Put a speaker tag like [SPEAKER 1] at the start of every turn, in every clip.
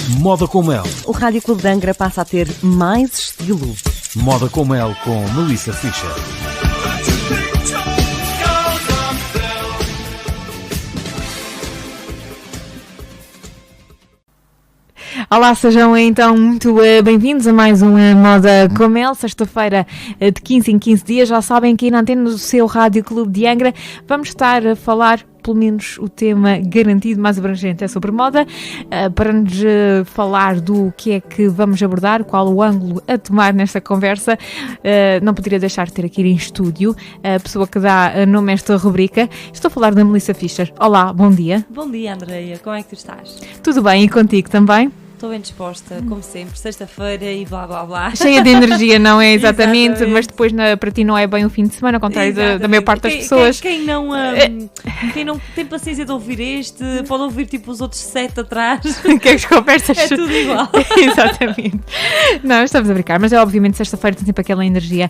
[SPEAKER 1] Moda com Mel.
[SPEAKER 2] O Rádio Clube de Angra passa a ter mais estilo.
[SPEAKER 1] Moda com Mel com Melissa Fischer.
[SPEAKER 3] Olá, sejam então muito bem-vindos a mais um Moda com Mel, sexta-feira de 15 em 15 dias. Já sabem que na antena do seu Rádio Clube de Angra vamos estar a falar, pelo menos o tema garantido mais abrangente é sobre moda, para nos falar do que é que vamos abordar, qual o ângulo a tomar nesta conversa. Não poderia deixar de ter aqui em estúdio a pessoa que dá nome a esta rubrica. Estou a falar da Melissa Fischer. Olá, bom dia.
[SPEAKER 4] Bom dia, Andreia. Como é que tu estás?
[SPEAKER 3] Tudo bem, e contigo também?
[SPEAKER 4] Estou bem disposta, como sempre, sexta-feira e blá blá blá.
[SPEAKER 3] Cheia de energia, não é? Exatamente, mas depois para ti não é bem o fim de semana, ao contrário da maior parte das pessoas.
[SPEAKER 4] Quem não tem paciência de ouvir este, pode ouvir tipo os outros 7 atrás.
[SPEAKER 3] Que as conversas...
[SPEAKER 4] É tudo igual.
[SPEAKER 3] Exatamente. Não, estamos a brincar, mas é obviamente sexta-feira tem sempre aquela energia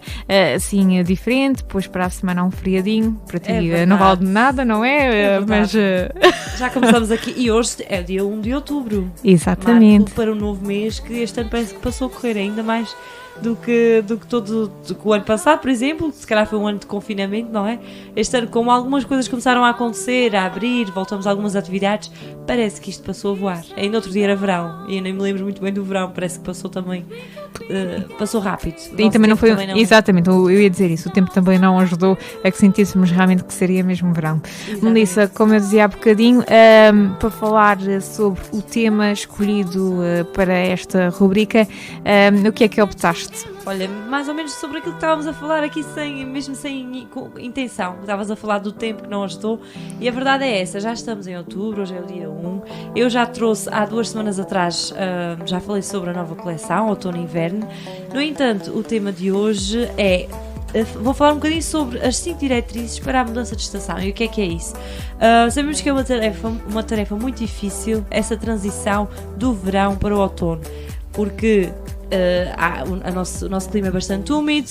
[SPEAKER 3] assim diferente, depois para a semana há um feriadinho, para ti não vale de nada, não é? Mas...
[SPEAKER 4] Já começamos aqui e hoje é dia 1 de outubro.
[SPEAKER 3] Exatamente.
[SPEAKER 4] Para o novo mês, que este ano parece que passou a correr ainda mais do que o ano passado, por exemplo, que se calhar foi um ano de confinamento, não é? Este ano, como algumas coisas começaram a acontecer, a abrir, voltamos a algumas atividades, parece que isto passou a voar. Ainda outro dia era verão, e eu nem me lembro muito bem do verão, parece que passou também, passou rápido.
[SPEAKER 3] E também não foi, exatamente, eu ia dizer isso, o tempo também não ajudou a que sentíssemos realmente que seria mesmo verão. Exatamente. Melissa, como eu dizia há bocadinho, para falar sobre o tema escolhido para esta rubrica, o que é que optaste?
[SPEAKER 4] Olha, mais ou menos sobre aquilo que estávamos a falar aqui, mesmo sem intenção. Estavas a falar do tempo que não ajudou e a verdade é essa, já estamos em outubro, hoje é o dia 1. Eu já trouxe, há 2 semanas atrás, já falei sobre a nova coleção, outono e inverno. No entanto, o tema de hoje é... Vou falar um bocadinho sobre as 5 diretrizes para a mudança de estação. E o que é isso? Sabemos que é uma tarefa muito difícil, essa transição do verão para o outono, porque... o nosso clima é bastante úmido,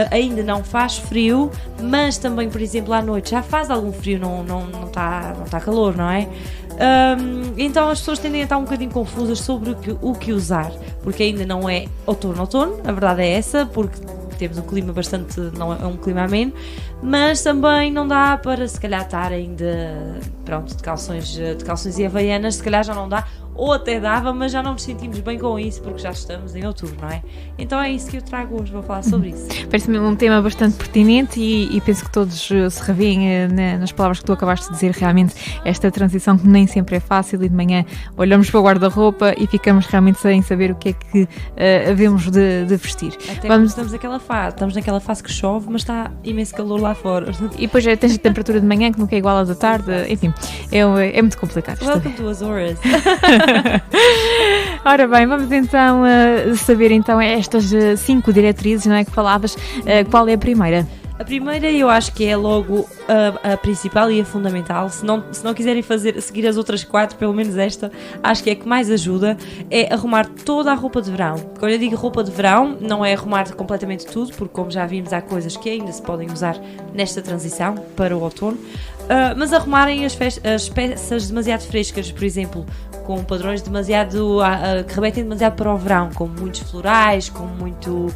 [SPEAKER 4] ainda não faz frio, mas também, por exemplo, à noite já faz algum frio, não está calor, não é? Então as pessoas tendem a estar um bocadinho confusas sobre o que usar, porque ainda não é outono, a verdade é essa, porque temos um clima bastante, não é um clima ameno, mas também não dá para se calhar estar ainda de calções e havaianas, se calhar já não dá, ou até dava, mas já não nos sentimos bem com isso porque já estamos em outubro, não é? Então é isso que eu trago hoje, vou falar sobre isso.
[SPEAKER 3] Parece-me um tema bastante pertinente e penso que todos se revêem nas palavras que tu acabaste de dizer, realmente esta transição que nem sempre é fácil e de manhã olhamos para o guarda-roupa e ficamos realmente sem saber o que é que havemos de vestir.
[SPEAKER 4] Até estamos naquela fase que chove, mas está imenso calor lá fora.
[SPEAKER 3] E depois tens a temperatura de manhã que nunca é igual à da tarde, enfim, é muito complicado.
[SPEAKER 4] Welcome to Azores.
[SPEAKER 3] Ora bem, vamos então saber então estas 5 diretrizes, não é, que falavas. Qual é a primeira?
[SPEAKER 4] A primeira eu acho que é logo a principal e a fundamental. Se não quiserem seguir as outras 4, pelo menos esta, acho que é que mais ajuda, é arrumar toda a roupa de verão. Quando eu digo roupa de verão, não é arrumar completamente tudo, porque como já vimos, há coisas que ainda se podem usar nesta transição para o outono, mas arrumarem as peças demasiado frescas, por exemplo, com padrões demasiado que remetem demasiado para o verão, com muitos florais, com muito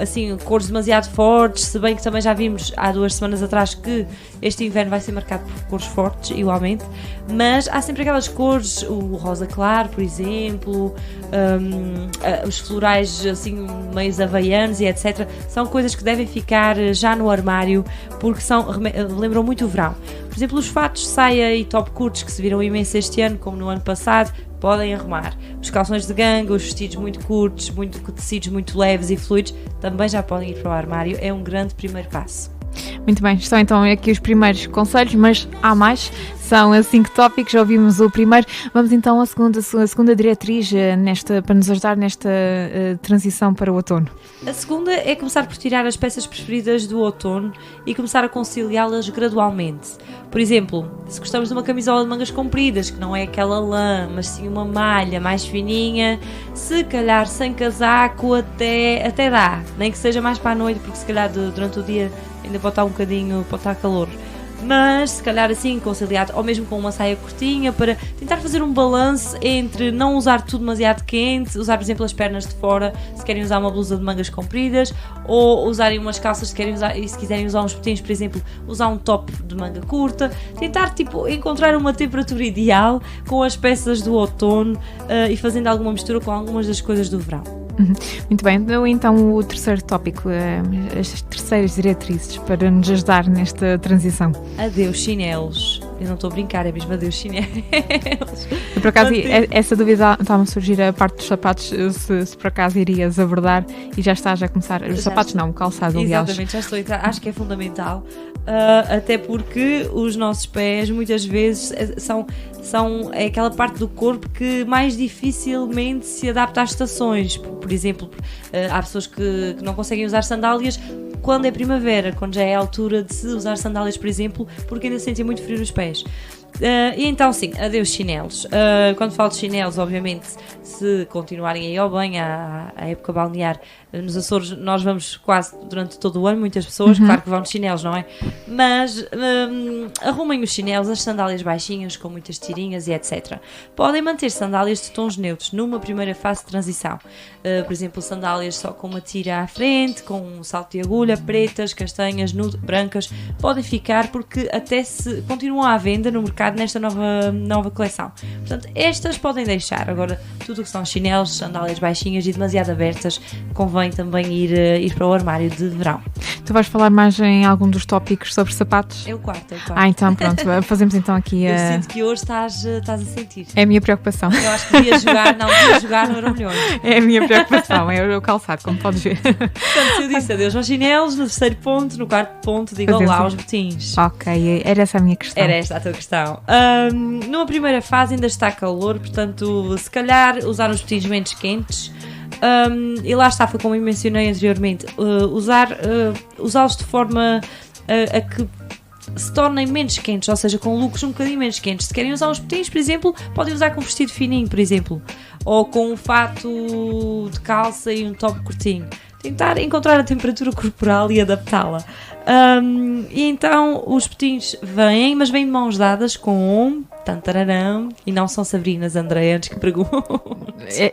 [SPEAKER 4] assim, cores demasiado fortes, se bem que também já vimos há 2 semanas atrás que este inverno vai ser marcado por cores fortes, igualmente, mas há sempre aquelas cores, o rosa claro, por exemplo, os florais assim, meios havaianos e etc, são coisas que devem ficar já no armário, porque lembram muito o verão. Por exemplo, os fatos, saia e top curtos que se viram imenso este ano, como no ano passado, podem arrumar. Os calções de ganga, os vestidos muito curtos, tecidos muito leves e fluidos, também já podem ir para o armário. É um grande primeiro passo.
[SPEAKER 3] Muito bem, estão então aqui os primeiros conselhos, mas há mais. São 5 tópicos, já ouvimos o primeiro. Vamos então à segunda diretriz para nos ajudar nesta transição para o outono.
[SPEAKER 4] A segunda é começar por tirar as peças preferidas do outono e começar a conciliá-las gradualmente. Por exemplo, se gostamos de uma camisola de mangas compridas, que não é aquela lã, mas sim uma malha mais fininha, se calhar sem casaco até dá, nem que seja mais para a noite, porque se calhar durante o dia ainda pode estar um bocadinho, pode estar calor. mas se calhar assim conciliado, ou mesmo com uma saia curtinha, para tentar fazer um balanço entre não usar tudo demasiado quente, usar por exemplo as pernas de fora se querem usar uma blusa de mangas compridas, ou usarem umas calças se querem usar, e se quiserem usar uns botinhos, por exemplo, usar um top de manga curta, tentar tipo encontrar uma temperatura ideal com as peças do outono e fazendo alguma mistura com algumas das coisas do verão.
[SPEAKER 3] Muito bem, então o terceiro tópico, as terceiras diretrizes para nos ajudar nesta transição.
[SPEAKER 4] Adeus chinelos. Eu não estou a brincar, é mesmo adeus chinelos.
[SPEAKER 3] Por acaso, essa dúvida está-me a surgir a parte dos sapatos, se por acaso irias abordar e já estás a começar. Os sapatos não, o calçado, aliás.
[SPEAKER 4] Exatamente, já estou a entrar. Acho que é fundamental, até porque os nossos pés muitas vezes é aquela parte do corpo que mais dificilmente se adapta às estações. Por exemplo, há pessoas que não conseguem usar sandálias quando é primavera, quando já é a altura de se usar sandálias, por exemplo, porque ainda sentem muito frio nos pés. E então sim, adeus chinelos. Quando falo de chinelos, obviamente, se continuarem aí ao bem, à época balnear, nos Açores nós vamos quase durante todo o ano, muitas pessoas, claro que vão de chinelos, não é? Mas arrumem os chinelos, as sandálias baixinhas, com muitas tirinhas e etc. Podem manter sandálias de tons neutros numa primeira fase de transição. Por exemplo, sandálias só com uma tira à frente, com um salto de agulha, pretas, castanhas, nude, brancas, podem ficar porque até se continuam à venda no mercado nesta nova coleção. Portanto, estas podem deixar. Agora, tudo o que são chinelos, sandálias baixinhas e demasiado abertas, convém também ir para o armário de verão.
[SPEAKER 3] Tu vais falar mais em algum dos tópicos sobre sapatos?
[SPEAKER 4] É o quarto.
[SPEAKER 3] Então pronto, fazemos então aqui
[SPEAKER 4] Eu sinto que hoje estás a sentir.
[SPEAKER 3] É a minha preocupação.
[SPEAKER 4] Eu acho que devia jogar no Euromilhões.
[SPEAKER 3] É a minha preocupação, é o calçado, como podes ver.
[SPEAKER 4] Portanto, eu disse adeus aos chinelos, no terceiro ponto, no quarto ponto, digo olá aos botins.
[SPEAKER 3] Ok, era essa a minha questão.
[SPEAKER 4] Era esta a tua questão. Numa primeira fase ainda está calor, portanto, se calhar usar os botins menos quentes. E lá está, foi como eu mencionei anteriormente, usá-los de forma a que se tornem menos quentes, ou seja, com looks um bocadinho menos quentes. Se querem usar uns botins, por exemplo, podem usar com um vestido fininho, por exemplo, ou com um fato de calça e um top curtinho. Tentar encontrar a temperatura corporal e adaptá-la. E então os botins vêm, mas vêm de mãos dadas com tantararão, e não são Sabrinas André antes que perguntam.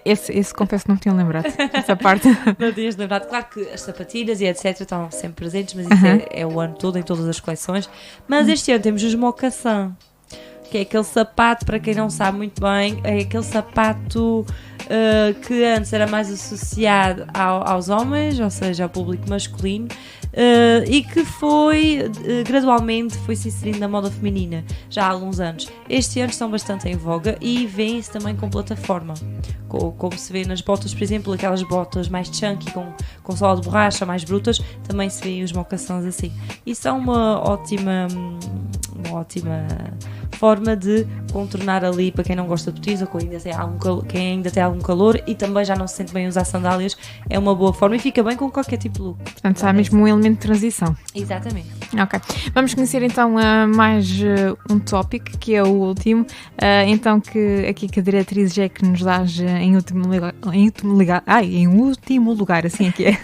[SPEAKER 3] Esse confesso que não me tinha lembrado, essa parte.
[SPEAKER 4] Não tinhas lembrado. Claro que as sapatilhas e etc estão sempre presentes, mas isso é o ano todo, em todas as coleções. Mas este ano temos os mocassins, que é aquele sapato, para quem não sabe muito bem, é aquele sapato que antes era mais associado aos homens, ou seja, ao público masculino, e que gradualmente foi se inserindo na moda feminina já há alguns anos. Este ano estão bastante em voga e vêm-se também com plataforma, como se vê nas botas, por exemplo, aquelas botas mais chunky com sola de borracha, mais brutas, também se vêem os mocassins assim, e são uma ótima forma de contornar ali, para quem não gosta de botins ou quem ainda tem algum calor e também já não se sente bem a usar sandálias, é uma boa forma e fica bem com qualquer tipo de look.
[SPEAKER 3] Portanto, há mesmo um elemento de transição.
[SPEAKER 4] Exatamente.
[SPEAKER 3] Ok. Vamos conhecer então mais um tópico, que é o último, então que aqui que a diretriz é que nos dá em último lugar, assim é que é,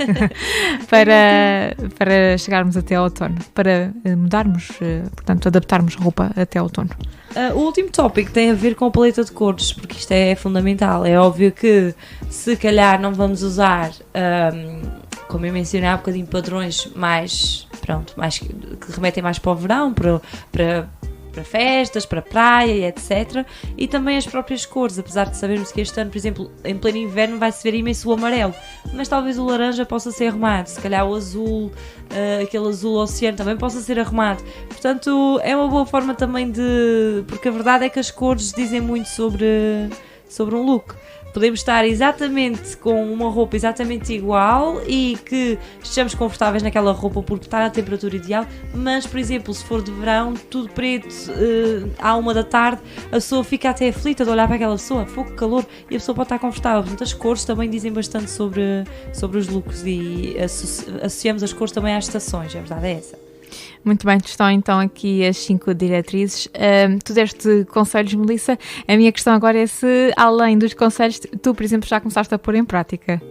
[SPEAKER 3] para chegarmos até ao outono, para mudarmos, portanto, adaptarmos roupa até ao outono.
[SPEAKER 4] O último tópico tem a ver com a paleta de cores, porque isto é fundamental. É óbvio que se calhar não vamos usar, como eu mencionei há bocadinho, padrões mais que remetem mais para o verão, para festas, para praia e etc. E também as próprias cores, apesar de sabermos que este ano, por exemplo, em pleno inverno vai-se ver imenso o amarelo, mas talvez o laranja possa ser arrumado, se calhar o azul, aquele azul oceano também possa ser arrumado. Portanto, é uma boa forma também porque a verdade é que as cores dizem muito sobre um look. Podemos estar exatamente com uma roupa exatamente igual e que estejamos confortáveis naquela roupa porque está na temperatura ideal, mas, por exemplo, se for de verão, tudo preto, à 1 da tarde, a pessoa fica até aflita de olhar para aquela pessoa, fogo, calor, e a pessoa pode estar confortável. Portanto, as cores também dizem bastante sobre os looks e associamos as cores também às estações, a verdade é essa.
[SPEAKER 3] Muito bem, estão então aqui as 5 diretrizes. Tu deste conselhos, Melissa. A minha questão agora é se, além dos conselhos, tu, por exemplo, já começaste a pôr em prática.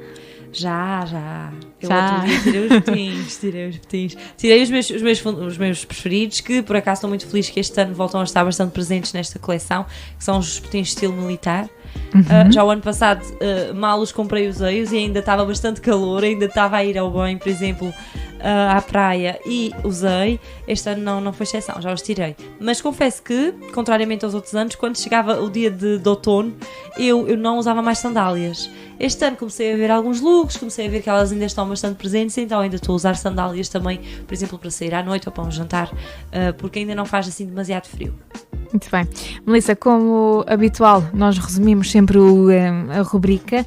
[SPEAKER 4] Já. Eu
[SPEAKER 3] Já.
[SPEAKER 4] outro dia tirei os botins. Tirei os meus preferidos, que por acaso estou muito feliz que este ano voltam a estar bastante presentes nesta coleção, que são os botins estilo militar. Já o ano passado mal os comprei, usei-os e ainda estava bastante calor, ainda estava a ir ao banho, por exemplo, à praia, e usei. Este ano não foi exceção, já os tirei. Mas confesso que, contrariamente aos outros anos, quando chegava o dia de outono, eu não usava mais sandálias. Este ano comecei a ver alguns looks, comecei a ver que elas ainda estão bastante presentes, então ainda estou a usar sandálias também, por exemplo, para sair à noite ou para um jantar, porque ainda não faz assim demasiado frio.
[SPEAKER 3] Muito bem. Melissa, como habitual, nós resumimos sempre a rubrica,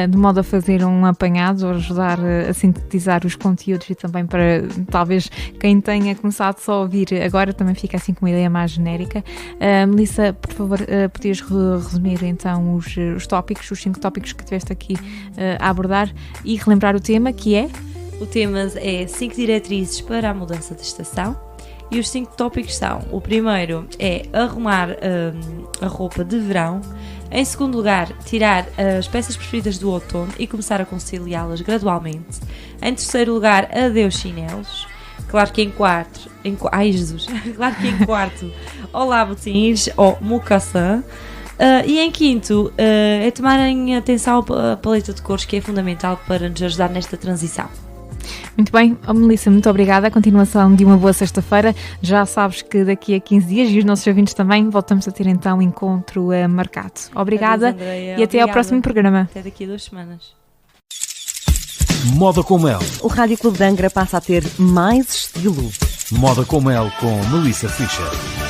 [SPEAKER 3] de modo a fazer um apanhado, ou ajudar a sintetizar os conteúdos e também para, talvez, quem tenha começado só a ouvir agora também fica assim com uma ideia mais genérica. Melissa, por favor, podias resumir então os tópicos, os 5 tópicos que tiveste aqui a abordar e relembrar o tema, que é?
[SPEAKER 4] O tema é 5 diretrizes para a mudança de estação. E os 5 tópicos são: o primeiro é arrumar a roupa de verão. Em segundo lugar, tirar as peças preferidas do outono e começar a conciliá-las gradualmente. Em terceiro lugar, adeus chinelos. Claro que em quarto, claro que em quarto, olá botins ou mocassin. E em quinto, é tomarem atenção à paleta de cores, que é fundamental para nos ajudar nesta transição.
[SPEAKER 3] Muito bem, Melissa, muito obrigada. A continuação de uma boa sexta-feira. Já sabes que daqui a 15 dias, e os nossos ouvintes também, voltamos a ter então um encontro marcado. Obrigada.
[SPEAKER 4] Adeus, Andreia.
[SPEAKER 3] E até ao próximo programa.
[SPEAKER 4] Até daqui a 2 semanas.
[SPEAKER 1] Moda com Mel.
[SPEAKER 2] O Rádio Clube de Angra passa a ter mais estilo.
[SPEAKER 1] Moda com Mel com Melissa Fischer.